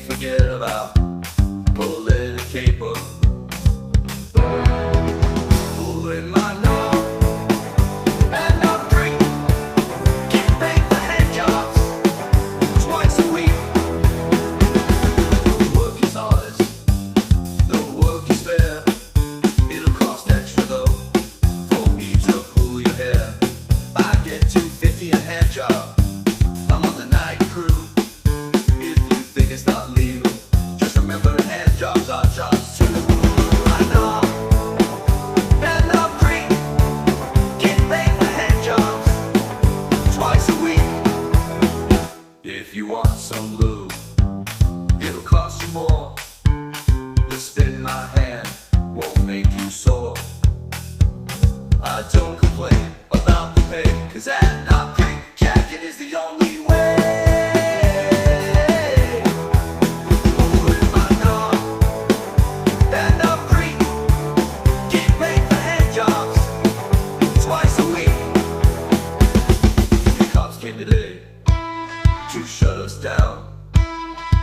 forget about pulling a caper, pulling my knob, and I'm free. Get paid for hand jobs twice a week. The work is honest, the work is fair. It'll cost extra though for me to pull your hair. I get $2.50 a hand job. I'm on the night crew. If you think it's not legal, just remember hand jobs are jobs too. I know, and I'm free. Get paid for hand jobs twice a week. If you want some lube, it'll cost you more. The spit in my hand won't make you sore. I don't complain about the pay, 'cause that not pink jacket is the only way. Pulling my knob, and I'm free. Get paid for hand jobs twice a week. The cops came today to shut us down,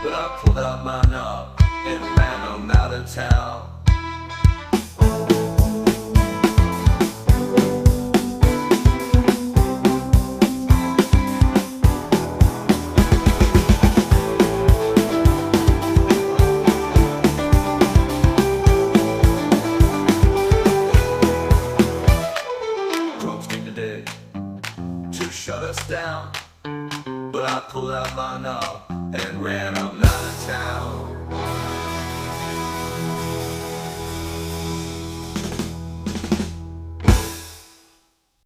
but I pulled out my knob and ran them out of town. Today to shut us down, but I pulled out my knob and ran